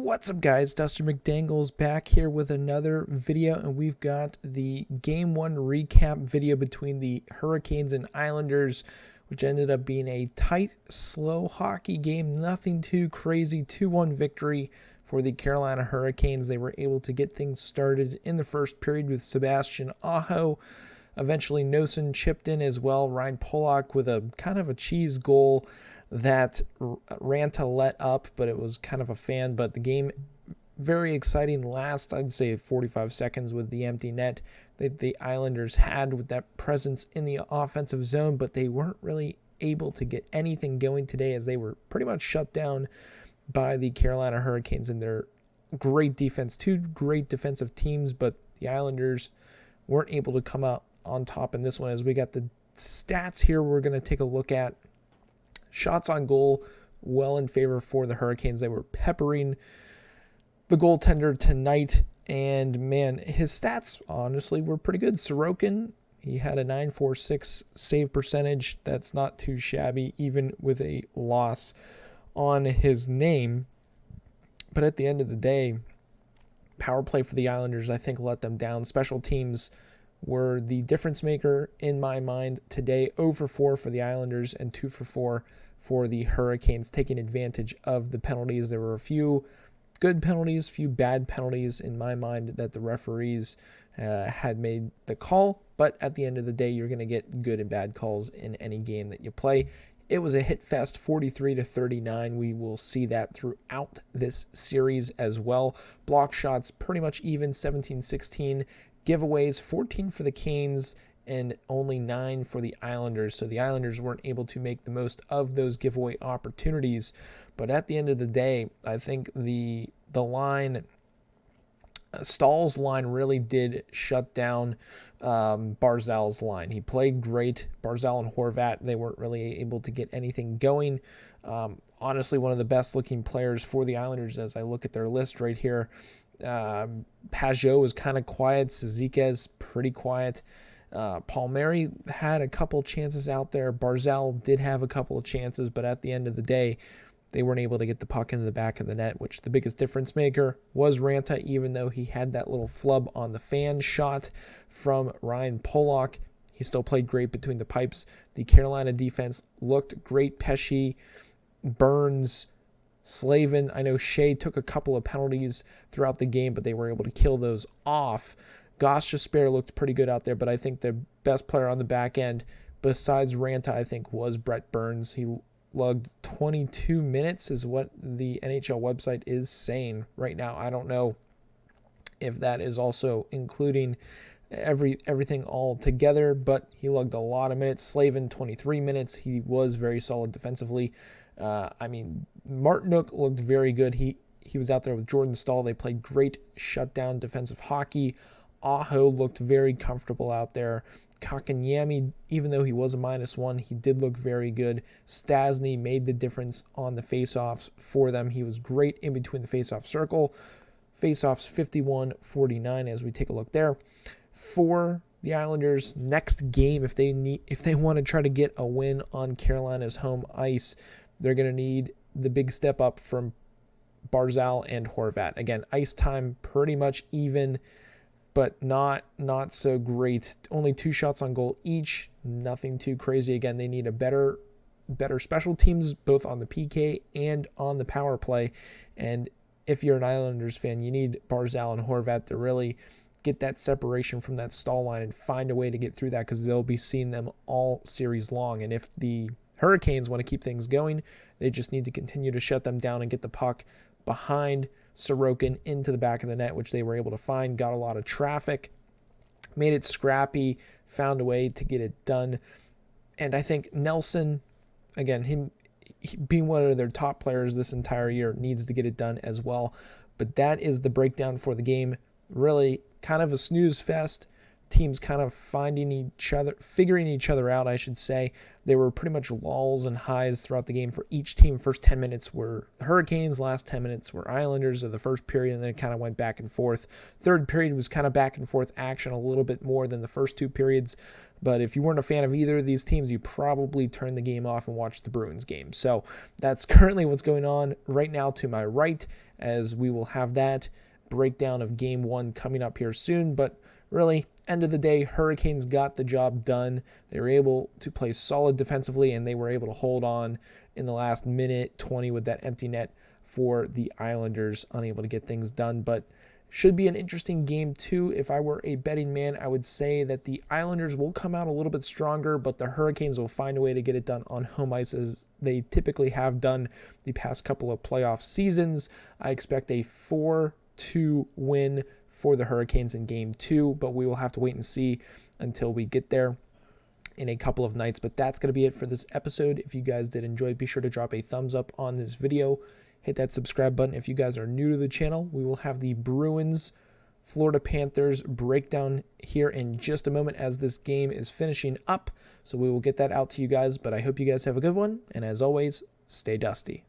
What's up, guys? Dustin McDangles back here with another video, and we've got the Game 1 recap video between the Hurricanes and Islanders, which ended up being a tight, slow hockey game. Nothing too crazy. 2-1 victory for the Carolina Hurricanes. They were able to get things started in the first period with Sebastian Aho. Eventually, Noesen chipped in as well. Ryan Pulock with a kind of a cheese goal that Raanta let up, but it was kind of a fan. But the game, very exciting last, I'd say 45 seconds with the empty net that the Islanders had with that presence in the offensive zone, but they weren't really able to get anything going today as they were pretty much shut down by the Carolina Hurricanes and their great defense. Two great defensive teams, but the Islanders weren't able to come out on top in this one. As we got the stats here, we're going to take a look at shots on goal, well in favor for the Hurricanes. They were peppering the goaltender tonight, and man, his stats honestly were pretty good. Sorokin, he had a .946 save percentage. That's not too shabby, even with a loss on his name. But at the end of the day, power play for the Islanders, I think, let them down. Special teams were the difference maker in my mind today. 0 for 4 for the Islanders and 2 for 4 for the Hurricanes, taking advantage of the penalties. There were a few good penalties, few bad penalties in my mind that the referees had made the call, but at the end of the day, you're going to get good and bad calls in any game that you play. It was a hit fest, 43-39. We will see that throughout this series as well. Block shots pretty much even, 17-16. Giveaways, 14 for the Canes and only 9 for the Islanders. So the Islanders weren't able to make the most of those giveaway opportunities. But at the end of the day, I think the line, Stahl's line really did shut down Barzal's line. He played great. Barzal and Horvat, they weren't really able to get anything going. Honestly, one of the best looking players for the Islanders as I look at their list right here. Pajot was kind of quiet. Ciziquez, pretty quiet. Palmieri had a couple chances out there. Barzal did have a couple of chances, but at the end of the day, they weren't able to get the puck into the back of the net, which the biggest difference maker was Raanta, even though he had that little flub on the fan shot from Ryan Pulock. He still played great between the pipes. The Carolina defense looked great. Pesce, Burns, Slavin. I know Shea took a couple of penalties throughout the game, but they were able to kill those off. Gostisbehere looked pretty good out there, but I think the best player on the back end, besides Raanta, I think, was Brent Burns. He lugged 22 minutes is what the NHL website is saying right now. I don't know if that is also including everything all together, but he lugged a lot of minutes. Slavin, 23 minutes. He was very solid defensively. Martinook looked very good. He was out there with Jordan Stahl. They played great shutdown defensive hockey. Aho looked very comfortable out there. Kotkaniemi, even though he was a -1, he did look very good. Stastny made the difference on the faceoffs for them. He was great in between the faceoff circle. Faceoffs 51-49 as we take a look there. For the Islanders, next game, if they want to try to get a win on Carolina's home ice, they're going to need the big step up from Barzal and Horvat. Again, ice time pretty much even, but not so great. Only 2 shots on goal each. Nothing too crazy. Again, they need a better special teams, both on the PK and on the power play. And if you're an Islanders fan, you need Barzal and Horvat to really get that separation from that Stahl line and find a way to get through that, because they'll be seeing them all series long. And if the Hurricanes want to keep things going, they just need to continue to shut them down and get the puck behind Sorokin into the back of the net, which they were able to find. Got a lot of traffic, made it scrappy, found a way to get it done. And I think Nelson, again, him being one of their top players this entire year, needs to get it done as well. But that is the breakdown for the game. Really kind of a snooze fest. teams kind of figuring each other out, I should say. There were pretty much lulls and highs throughout the game for each team. First 10 minutes were the Hurricanes, last 10 minutes were Islanders of the first period, and then it kind of went back and forth. Third period was kind of back and forth action a little bit more than the first two periods. But if you weren't a fan of either of these teams, you probably turned the game off and watched the Bruins game. So that's currently what's going on right now to my right, as we will have that breakdown of game one coming up here soon. But really, end of the day, Hurricanes got the job done. They were able to play solid defensively, and they were able to hold on in the last minute 20 with that empty net for the Islanders, unable to get things done. But should be an interesting game too. If I were a betting man, I would say that the Islanders will come out a little bit stronger, but the Hurricanes will find a way to get it done on home ice, as they typically have done the past couple of playoff seasons. I expect a 4-2 win for the Hurricanes in game two, but we will have to wait and see until we get there in a couple of nights. But that's going to be it for this episode. If you guys did enjoy, be sure to drop a thumbs up on this video. Hit that subscribe button if you guys are new to the channel. We will have the Bruins Florida Panthers breakdown here in just a moment as this game is finishing up. So we will get that out to you guys, but I hope you guys have a good one. And as always, stay dusty.